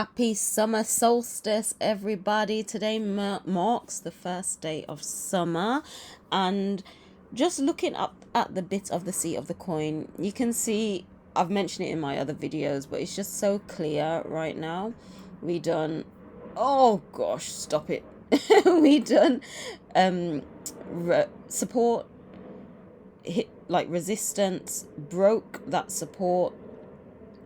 Happy summer solstice, everybody. Today marks the first day of summer, and just looking up at the bit of the seat of the coin, you can see I've mentioned it in my other videos, but it's just so clear right now. We done, oh gosh, stop it. We done support, hit like resistance, broke that support,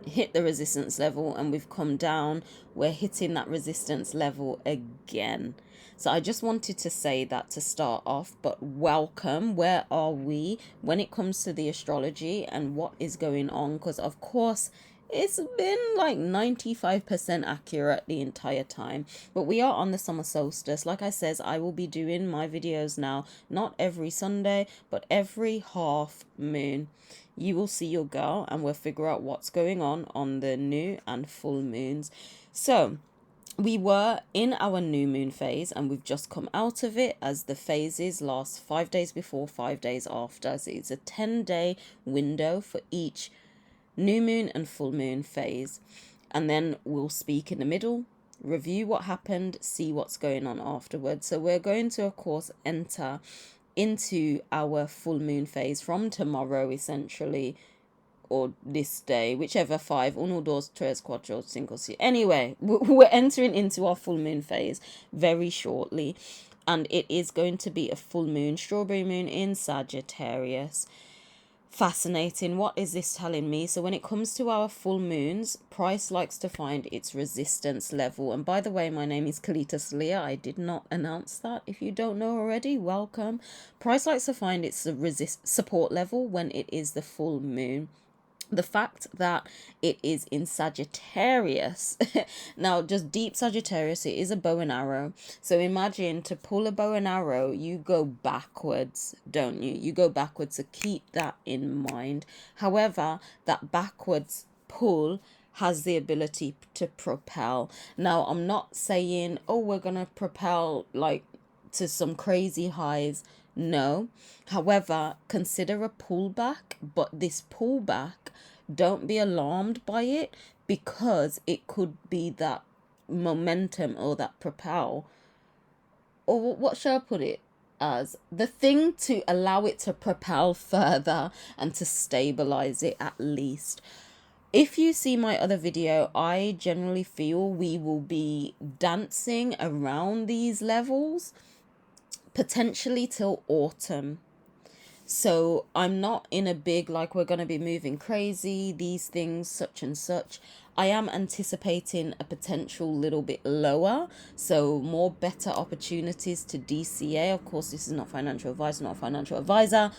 hit the resistance level, and we've come down. We're hitting that resistance level again. So I just wanted to say that to start off. But welcome. Where are we when it comes to the astrology and what is going on? Because of course it's been like 95% accurate the entire time, but we are on the summer solstice. Like I says, I will be doing my videos now not every Sunday but every half moon. You will see your girl and we'll figure out what's going on the new and full moons. So we were in our new moon phase and we've just come out of it, as the phases last 5 days before, 5 days after. So it's a 10-day window for each new moon and full moon phase, and then we'll speak in the middle, review what happened, see what's going on afterwards. So we're going to of course enter into our full moon phase from tomorrow essentially, or this day, whichever. 5, 1, 2, 3, 4, 5, 6. Anyway, we're entering into our full moon phase very shortly, and it is going to be a full moon, strawberry moon in Sagittarius. Fascinating. What is this telling me? So when it comes to our full moons, Price likes to find its resistance level. And by the way, my name is Kelita Sahliah. I did not announce that. If you don't know already, welcome. Price likes to find its support level when it is the full moon. The fact that it is in Sagittarius now, just deep Sagittarius, it is a bow and arrow. So imagine, to pull a bow and arrow, you go backwards, don't you? You go backwards, so keep that in mind. However, that backwards pull has the ability to propel. Now, I'm not saying, oh, we're gonna propel like to some crazy highs. No. However, consider a pullback, but this pullback, don't be alarmed by it, because it could be that momentum or that propel, or what shall I put it as, the thing to allow it to propel further and to stabilize it at least. If you see my other video, I generally feel we will be dancing around these levels potentially till autumn. So I'm not in a big, like, we're going to be moving crazy, these things, such and such. I am anticipating a potential little bit lower, so more better opportunities to DCA. Of course, this is not financial advice, not a financial advisor.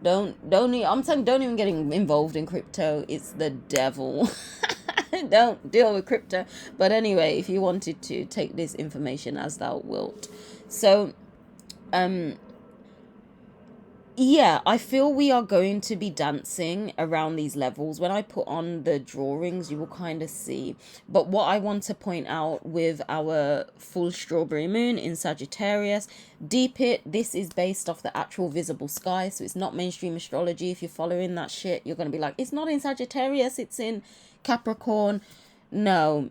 I'm saying don't even get involved in crypto. It's the devil. Don't deal with crypto. But anyway, if you wanted to, take this information as thou wilt. So yeah, I feel we are going to be dancing around these levels. When I put on the drawings, you will kind of see. But what I want to point out with our full strawberry moon in Sagittarius, deep it, this is based off the actual visible sky. So it's not mainstream astrology. If you're following that shit, you're going to be like, it's not in Sagittarius, it's in Capricorn. No,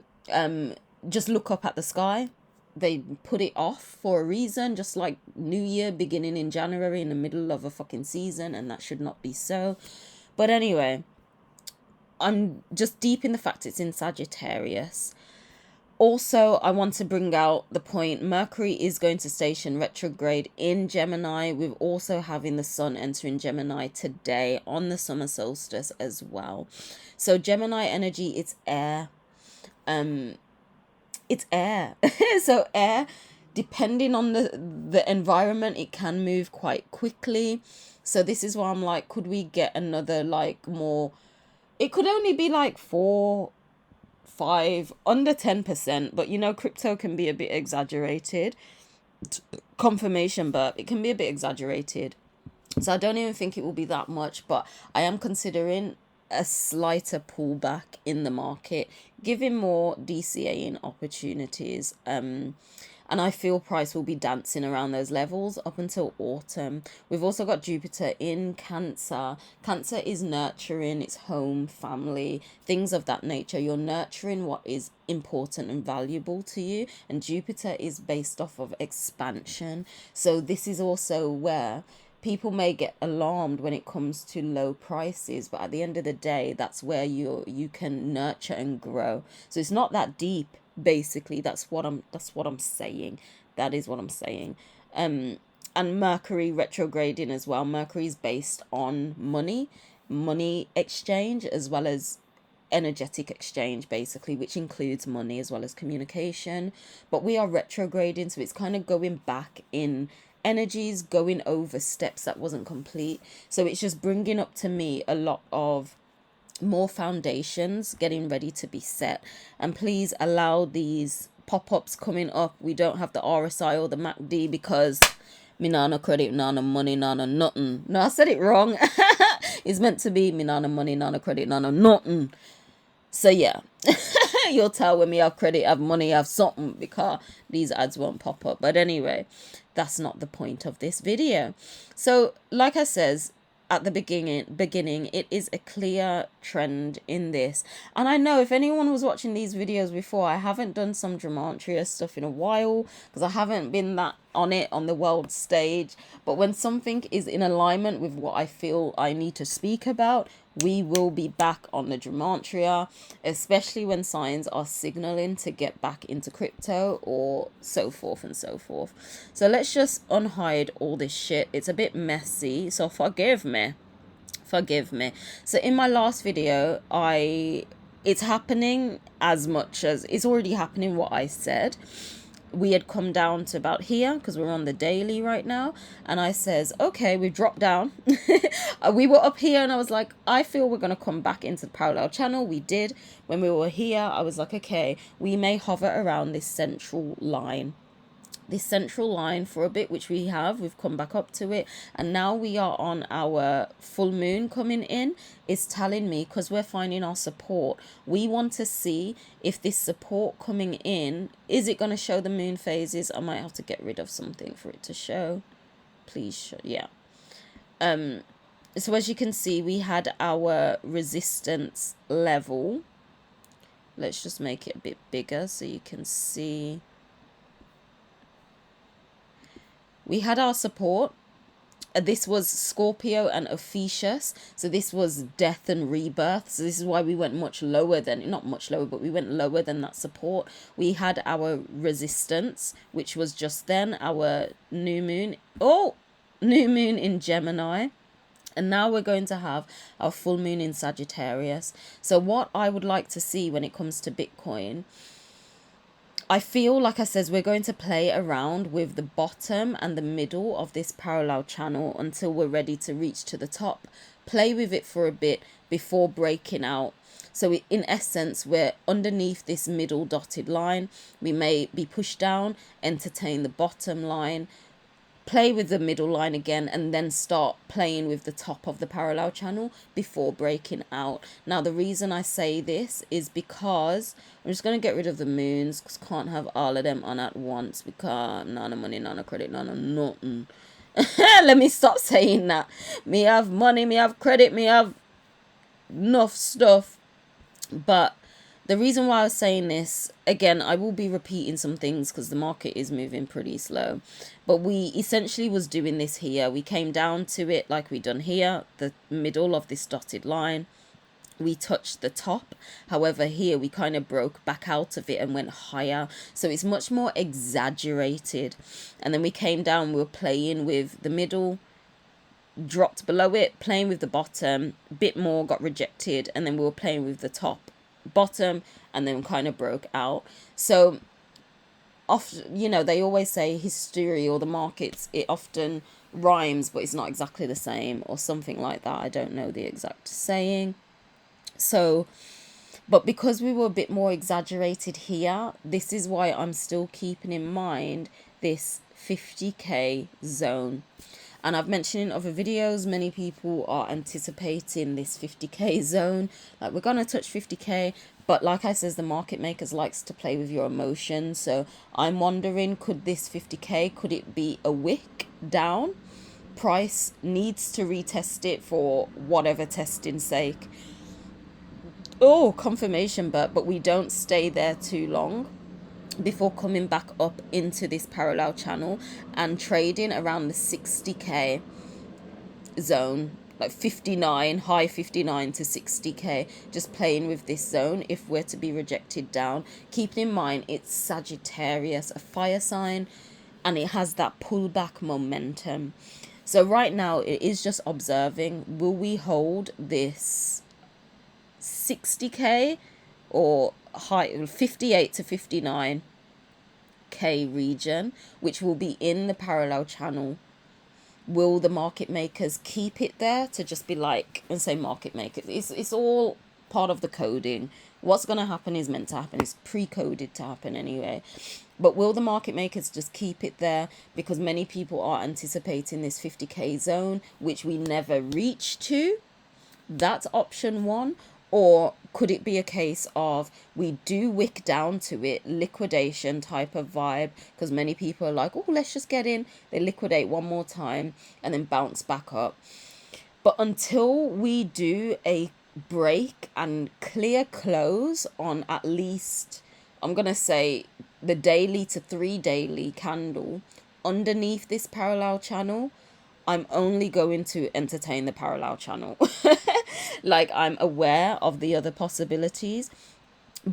just look up at the sky. They put it off for a reason, just like New Year beginning in January in the middle of a fucking season, and that should not be so. But anyway, I'm just deep in the fact it's in Sagittarius. Also, I want to bring out the point, Mercury is going to station retrograde in Gemini. We're also having the sun entering Gemini today on the summer solstice as well. So Gemini energy, it's air. It's air. So air, depending on the environment, it can move quite quickly. So this is why I'm like, could we get another, like, more, it could only be like 4, 5, under 10%, but you know, crypto can be a bit exaggerated. Confirmation, but it can be a bit exaggerated. So I don't even think it will be that much, but I am considering a slighter pullback in the market, giving more DCAing opportunities. And And I feel price will be dancing around those levels up until autumn. We've also got Jupiter in Cancer. Cancer is nurturing, it's home, family, things of that nature. You're nurturing what is important and valuable to you. And Jupiter is based off of expansion. So this is also where people may get alarmed when it comes to low prices, but at the end of the day, that's where you can nurture and grow. So it's not that deep. Basically, that's what I'm saying. That is what I'm saying. And Mercury retrograding as well. Mercury is based on money exchange, as well as energetic exchange, basically, which includes money as well as communication. But we are retrograding, so it's kind of going back in energies, going over steps that wasn't complete. So it's just bringing up to me a lot of more foundations getting ready to be set. And please allow these pop-ups coming up. We don't have the RSI or the MACD because me nana credit, nana money, nana nothing. No, I said it wrong. It's meant to be me nana money, nana credit, nana nothing. So yeah, you'll tell when me have credit, have money, have something, because these ads won't pop up. But anyway, that's not the point of this video. So like I says at the beginning, it is a clear trend in this. And I know if anyone was watching these videos before, I haven't done some gematria stuff in a while because I haven't been that on it on the world stage. But when something is in alignment with what I feel I need to speak about, we will be back on the gematria, especially when signs are signaling to get back into crypto or so forth and so forth. So let's just unhide all this shit. It's a bit messy, so forgive me. So in my last video, it's happening as much as it's already happening what I said. We had come down to about here because we're on the daily right now, and I says, okay, we dropped down. We were up here and I was like, I feel we're going to come back into the parallel channel. We did. When we were here, I was like, okay, we may hover around this central line for a bit, which we've come back up to it, and now we are on our full moon coming in. Is telling me, because we're finding our support, we want to see if this support coming in, is it going to show the moon phases? I might have to get rid of something for it to show. Please show. Yeah. So as you can see, we had our resistance level. Let's just make it a bit bigger so you can see. We had our support. This was Scorpio and Ophiuchus. So this was death and rebirth. So this is why we went much lower than, not much lower, but we went lower than that support. We had our resistance, which was just then our new moon. Oh, new moon in Gemini. And now we're going to have our full moon in Sagittarius. So what I would like to see when it comes to Bitcoin, I feel, like I says, we're going to play around with the bottom and the middle of this parallel channel until we're ready to reach to the top. Play with it for a bit before breaking out. So in essence, we're underneath this middle dotted line. We may be pushed down, entertain the bottom line, play with the middle line again, and then start playing with the top of the parallel channel before breaking out. Now, the reason I say this is because I'm just going to get rid of the moons, because can't have all of them on at once, because none money, none credit, none nothing. Let me stop saying that. Me have money, me have credit, me have enough stuff. But the reason why I was saying this, again, I will be repeating some things because the market is moving pretty slow. But we essentially was doing this here. We came down to it like we done here, the middle of this dotted line. We touched the top. However, here we kind of broke back out of it and went higher. So it's much more exaggerated. And then we came down, we were playing with the middle, dropped below it, playing with the bottom, a bit more, got rejected. And then we were playing with the top, bottom, and then kind of broke out. So often, you know, they always say history or the markets, it often rhymes, but it's not exactly the same, or something like that. I don't know the exact saying. So, but because we were a bit more exaggerated here, this is why I'm still keeping in mind this 50k zone. And I've mentioned in other videos, many people are anticipating this 50k zone. Like, we're going to touch 50k. But like I says, the market makers likes to play with your emotions. So I'm wondering, could this 50k, could it be a wick down? Price needs to retest it for whatever testing sake. Oh, confirmation, but we don't stay there too long before coming back up into this parallel channel and trading around the 60k zone, like 59, high 59 to 60k, just playing with this zone if we're to be rejected down. Keeping in mind it's Sagittarius, a fire sign, and it has that pullback momentum. So right now it is just observing, will we hold this 60k or high 58 to 59k region, which will be in the parallel channel? Will the market makers keep it there to just be like, and say market makers, it's all part of the coding. What's going to happen is meant to happen. It's pre-coded to happen anyway. But will the market makers just keep it there? Because many people are anticipating this 50k zone, which we never reach to. That's option one. Or could it be a case of we do wick down to it, liquidation type of vibe? Because many people are like, oh, let's just get in. They liquidate one more time and then bounce back up. But until we do a break and clear close on at least, I'm going to say, the daily to 3 daily candle underneath this parallel channel, I'm only going to entertain the parallel channel. Like, I'm aware of the other possibilities,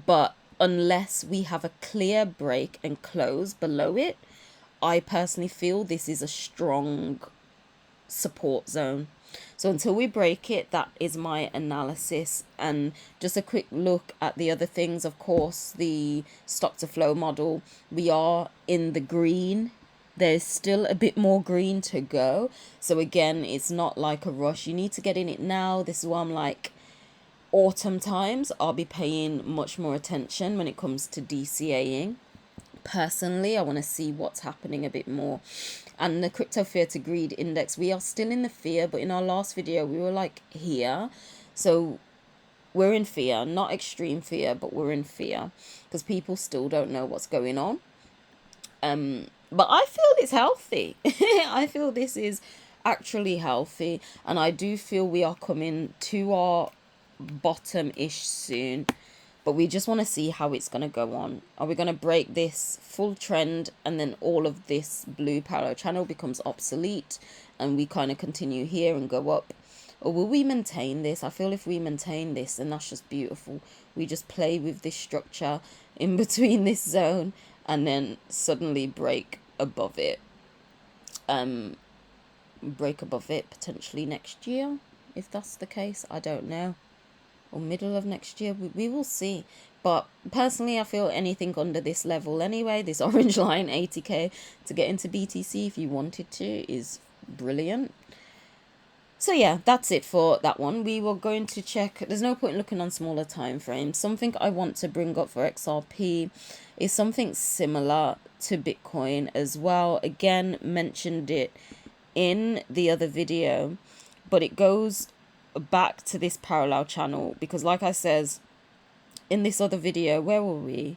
but unless we have a clear break and close below it, I personally feel this is a strong support zone. So until we break it, that is my analysis. And just a quick look at the other things. Of course, the stock to flow model, we are in the green. There's still a bit more green to go. So again, it's not like a rush. You need to get in it now. This is why I'm like, autumn times, I'll be paying much more attention when it comes to DCAing. Personally, I want to see what's happening a bit more. And the crypto fear to greed index, we are still in the fear, but in our last video we were like here. So we're in fear, not extreme fear, but we're in fear because people still don't know what's going on. But I feel it's healthy. I feel this is actually healthy, and I do feel we are coming to our bottom-ish soon. But we just want to see how it's going to go on. Are we going to break this full trend and then all of this blue parallel channel becomes obsolete and we kind of continue here and go up? Or will we maintain this? I feel if we maintain this, then that's just beautiful. We just play with this structure in between this zone and then suddenly break above it. Break above it potentially next year, if that's the case. I don't know. Or middle of next year, we will see. But personally, I feel anything under this level anyway, this orange line, 80k to get into BTC if you wanted to, is brilliant. So yeah, that's it for that one. We were going to check, there's no point looking on smaller time frames. Something I want to bring up for XRP is something similar to Bitcoin as well. Again, mentioned it in the other video, but it goes back to this parallel channel because, like I says in this other video, where were we?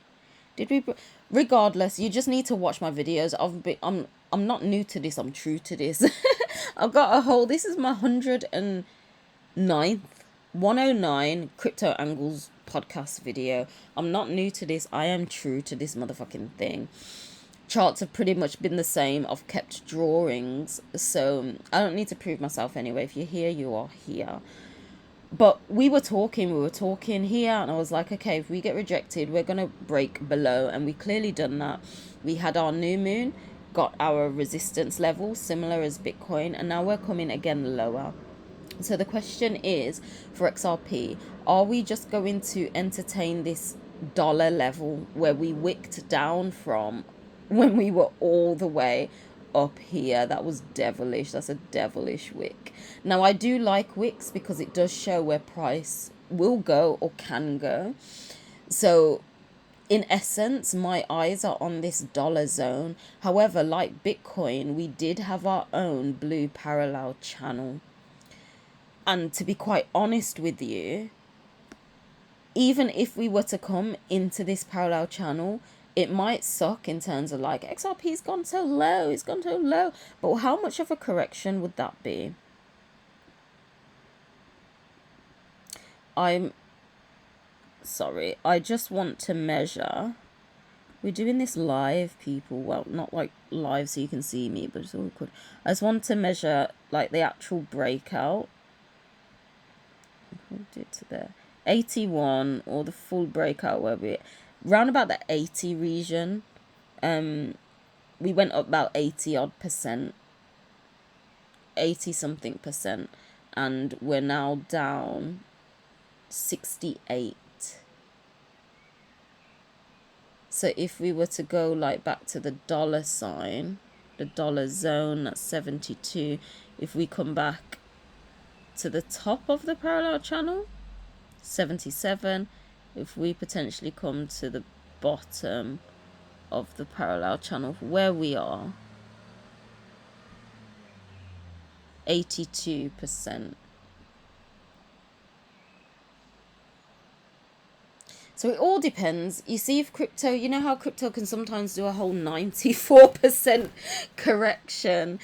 Did we? Regardless, you just need to watch my videos. I'm not new to this. I'm true to this. I've got a whole. This is my 109th 109 Crypto Angles podcast video. I'm not new to this. I am true to this motherfucking thing. Charts have pretty much been the same. I've kept drawings, so I don't need to prove myself anyway. If you're here, you are here. But we were talking here, and I was like, okay, if we get rejected, we're gonna break below, and we clearly done that. We had our new moon, got our resistance level similar as Bitcoin, and now we're coming again lower. So the question is, for XRP, are we just going to entertain this dollar level where we wicked down from when we were all the way up here? That was devilish. That's a devilish wick. Now, I do like wicks because it does show where price will go or can go. So in essence, my eyes are on this dollar zone. However, like Bitcoin, we did have our own blue parallel channel. And to be quite honest with you, even if we were to come into this parallel channel, it might suck in terms of like XRP's gone so low, it's gone so low. But how much of a correction would that be? I'm sorry, I just want to measure. We're doing this live, people. Well, not like live so you can see me, but it's awkward. I just want to measure like the actual breakout. Hold it to there. 81, or the full breakout where we're round about the 80 region. We went up about 80 odd percent, 80 something percent, and we're now down 68. So if we were to go like back to the dollar sign, the dollar zone, that's 72. If we come back to the top of the parallel channel, 77. If we potentially come to the bottom of the parallel channel where we are, 82%. So it all depends. You see, if crypto, you know how crypto can sometimes do a whole 94% correction.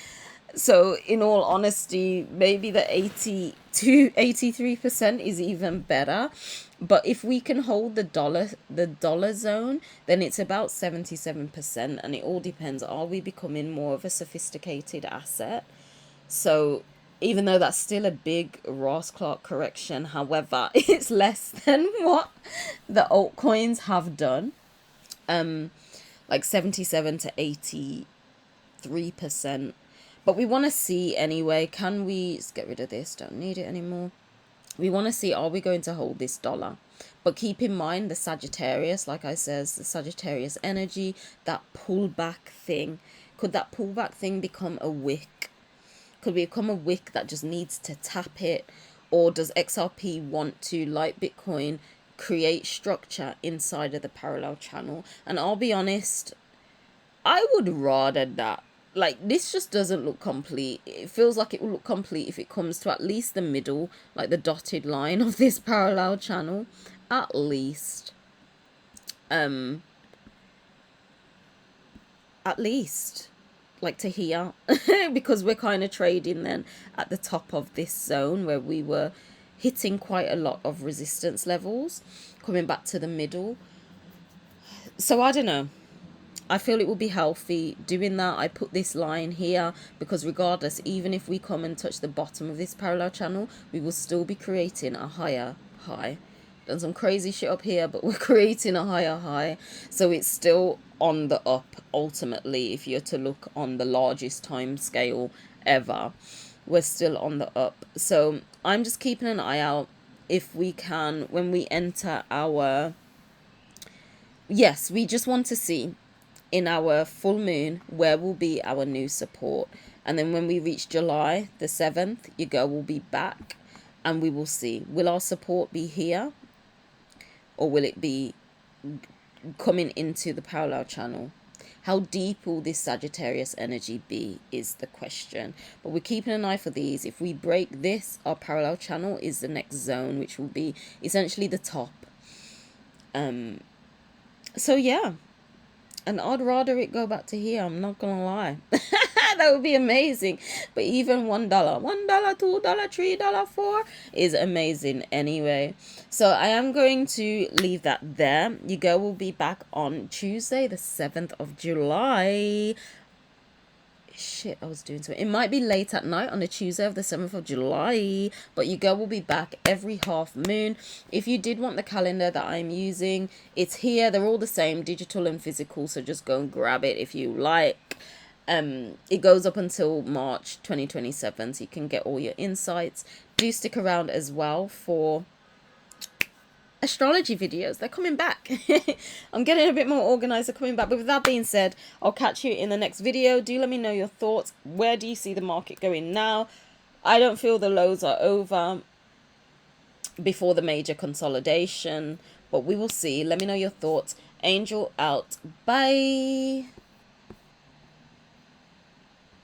So in all honesty, maybe the 83% is even better. But if we can hold the dollar zone, then it's about 77%. And it all depends. Are we becoming more of a sophisticated asset? So even though that's still a big Ross Clark correction, however, it's less than what the altcoins have done. Like 77 to 83%. But we want to see anyway, can we, let's get rid of this, don't need it anymore. We want to see, are we going to hold this dollar? But keep in mind the Sagittarius, like I says, the Sagittarius energy, that pullback thing. Could that pullback thing become a wick? Could become a wick that just needs to tap it? Or does XRP want to, like Bitcoin, create structure inside of the parallel channel? And I'll be honest, I would rather that. Like, this just doesn't look complete. It feels like it will look complete if it comes to at least the middle, like the dotted line of this parallel channel. At least. At least. Like to here. Because we're kind of trading then at the top of this zone where we were hitting quite a lot of resistance levels. Coming back to the middle. So I don't know. I feel it will be healthy doing that. I put this line here because regardless, even if we come and touch the bottom of this parallel channel, we will still be creating a higher high. Done some crazy shit up here, but we're creating a higher high. So it's still on the up ultimately. If you're to look on the largest time scale ever, we're still on the up. So I'm just keeping an eye out if we can, when we enter our, yes, we just want to see in our full moon where will be our new support. And then when we reach July the 7th, your girl will be back and we will see, will our support be here or will it be coming into the parallel channel? How deep will this Sagittarius energy be is the question. But we're keeping an eye for these. If we break this, our parallel channel is the next zone, which will be essentially the top. So yeah, and I'd rather it go back to here, I'm not gonna lie. That would be amazing. But even $1, $2, $3, $4 is amazing anyway. So I am going to leave that there. Your girl will be back on Tuesday the 7th of July. Shit, I was doing so. It might be late at night on a Tuesday of the 7th of July, but your girl will be back every half moon. If you did want the calendar that I'm using, it's here. They're all the same, digital and physical, so just go and grab it if you like. It goes up until March 2027, so you can get all your insights. Do stick around as well for astrology videos. They're coming back. I'm getting a bit more organized. They're coming back. But with that being said, I'll catch you in the next video. Do let me know your thoughts. Where do you see the market going now? I don't feel the lows are over before the major consolidation, but we will see. Let me know your thoughts. Angel out. Bye.